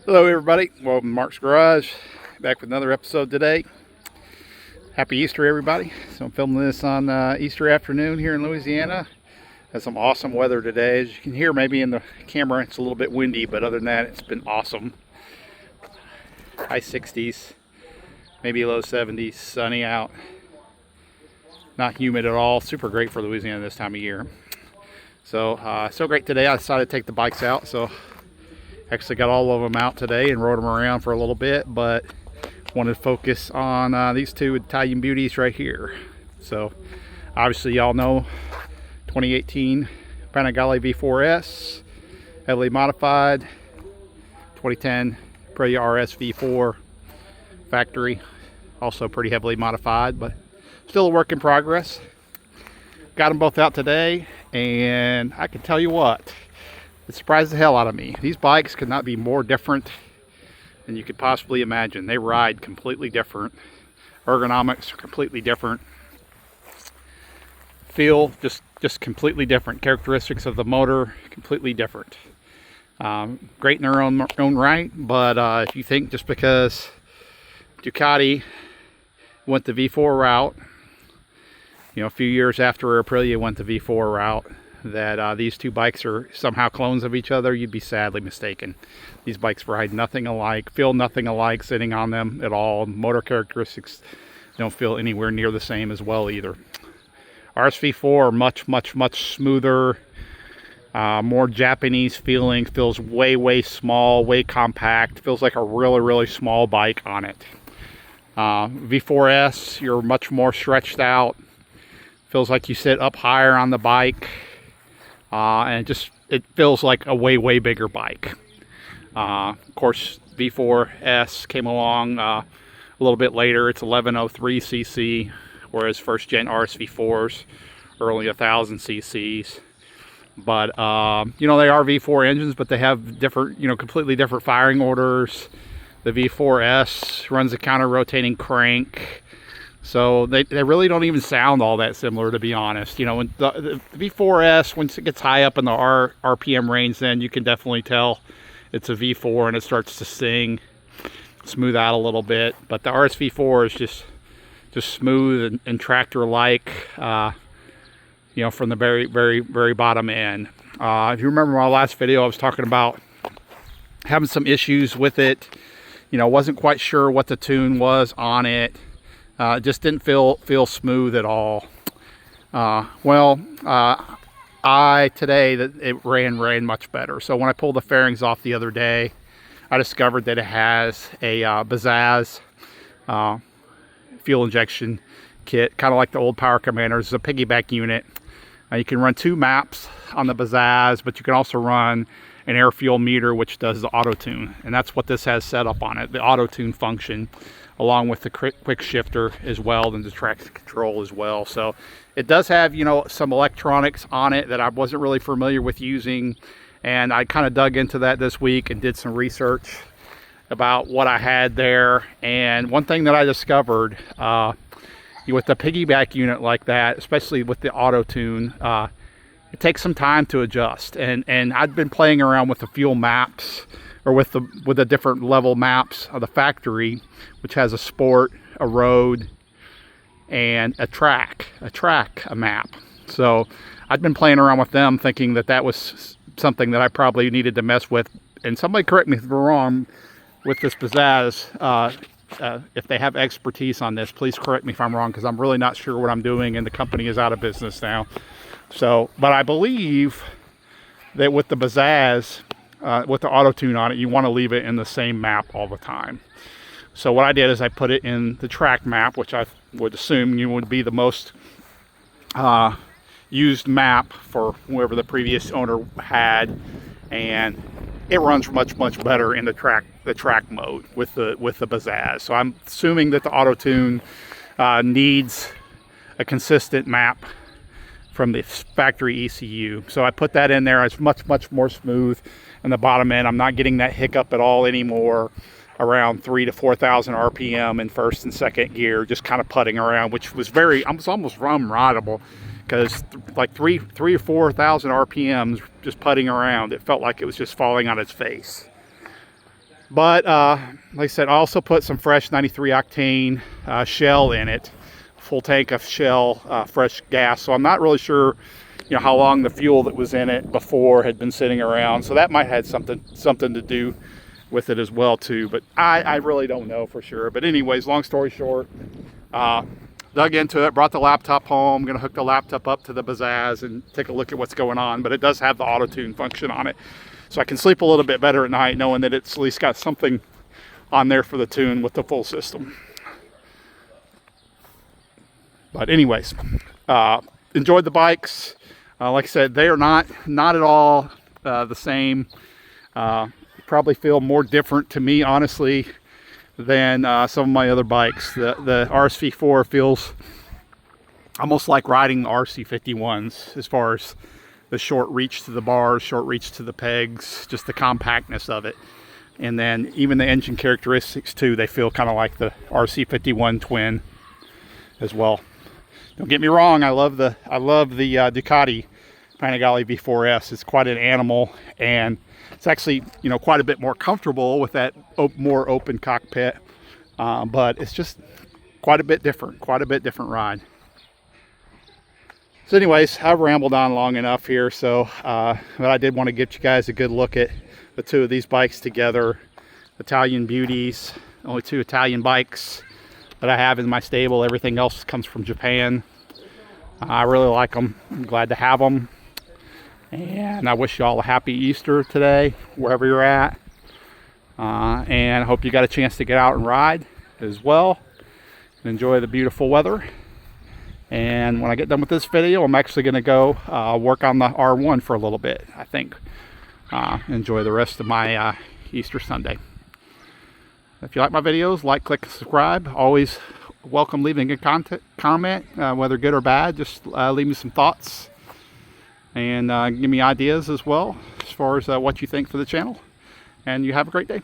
Hello everybody, welcome to Mark's Garage, back with another episode today. Happy Easter everybody. So I'm filming this on Easter afternoon here in Louisiana. Has some awesome weather today. As you can hear maybe in the camera it's a little bit windy, but other than that it's been awesome. High 60s, maybe low 70s, sunny out. Not humid at all, super great for Louisiana this time of year. So, so great today I decided to take the bikes out. So actually got all of them out today and rode them around for a little bit, but wanted to focus on these two Italian beauties right here. So obviously y'all know 2018 Panigale V4S, heavily modified. 2010 Aprilia RSV4 Factory, also pretty heavily modified, but still a work in progress. Got them both out today, and I can tell you what, it surprised the hell out of me. These bikes could not be more different than you could possibly imagine. They ride completely different. Ergonomics are completely different. Feel just completely different. Characteristics of the motor completely different. Great in their own right, but if you think just because Ducati went the V4 route, you know, a few years after Aprilia went the V4 route, that these two bikes are somehow clones of each other, you'd be sadly mistaken. These bikes ride nothing alike, feel nothing alike sitting on them at all. Motor characteristics don't feel anywhere near the same as well either. RSV4 much smoother, more Japanese feeling, feels way small, way compact, feels like a really small bike on it. V4S, you're much more stretched out, feels like you sit up higher on the bike. And it feels like a way bigger bike. Of course, V4S came along a little bit later. It's 1103 cc, whereas first gen RSV4s are only 1000 cc's. But you know, they are V4 engines, but they have different, you know, completely different firing orders. The V4S runs a counter-rotating crank. So they really don't even sound all that similar, to be honest. You know, when the V4S, once it gets high up in the RPM range, then you can definitely tell it's a V4 and it starts to sing, smooth out a little bit. But the RSV4 is just smooth and tractor-like, you know, from the very bottom end. If you remember my last video, I was talking about having some issues with it. You know, wasn't quite sure what the tune was on it. Just didn't feel smooth at all. Today that it ran much better. So when I pulled the fairings off the other day, I discovered that it has a Bazaz fuel injection kit, kind of like the old Power Commanders. It's a piggyback unit. You can run 2 maps on the Bazaz, but you can also run an air fuel meter, which does the auto tune, and that's what this has set up on it, the auto tune function, along with the quick shifter as well, and the traction control as well. So it does have, you know, some electronics on it that I wasn't really familiar with using, and I kind of dug into that this week and did some research about what I had there. And one thing that I discovered with the piggyback unit like that, especially with the auto tune, it takes some time to adjust. And I've been playing around with the fuel maps, or with the different level maps of the factory, which has a sport, a road, and a track map. So I've been playing around with them, thinking that was something that I probably needed to mess with. And somebody correct me if I'm wrong with this Bazaz. If they have expertise on this, please correct me if I'm wrong, because I'm really not sure what I'm doing, and the company is out of business now. So, but I believe that with the Bazaz, with the auto tune on it, you want to leave it in the same map all the time. So what I did is I put it in the track map, which I would assume would be the most used map for whoever the previous owner had, and it runs much better in the track mode with the Bazaz. So I'm assuming that the auto tune needs a consistent map from the factory ECU. So I put that in there. It's much more smooth in the bottom end. I'm not getting that hiccup at all anymore around 3,000 to 4,000 RPM in first and second gear, just kind of putting around, which was almost unrideable, because like 3,000 or 4,000 RPMs just putting around, it felt like it was just falling on its face. But like I said, I also put some fresh 93 octane shell in it, full tank of shell, fresh gas. So I'm not really sure, you know, how long the fuel that was in it before had been sitting around. So that might have something to do with it as well too. But I really don't know for sure. But anyways, long story short, dug into it, brought the laptop home. I'm gonna hook the laptop up to the Bazzaz and take a look at what's going on. But it does have the auto tune function on it, so I can sleep a little bit better at night knowing that it's at least got something on there for the tune with the full system. But anyways, enjoyed the bikes. Like I said, they are not at all the same. Probably feel more different to me, honestly, than some of my other bikes. The RSV4 feels almost like riding the RC51s as far as the short reach to the bars, short reach to the pegs, just the compactness of it. And then even the engine characteristics too, they feel kind of like the RC51 twin as well. Don't get me wrong, I love the Ducati Panigale V4S. It's quite an animal, and it's actually, you know, quite a bit more comfortable with that more open cockpit, but it's just quite a bit different ride. So anyways, I've rambled on long enough here, so but I did want to get you guys a good look at the two of these bikes together. Italian Beauties, only two Italian bikes that I have in my stable. Everything else comes from Japan. I really like them. I'm glad to have them. And I wish you all a happy Easter today, wherever you're at. And I hope you got a chance to get out and ride as well and enjoy the beautiful weather. And when I get done with this video, I'm actually going to go work on the R1 for a little bit, I think. Enjoy the rest of my Easter Sunday. If you like my videos, like, click, subscribe. Always welcome leaving a comment, whether good or bad. Just leave me some thoughts and give me ideas as well as far as what you think for the channel. And you have a great day.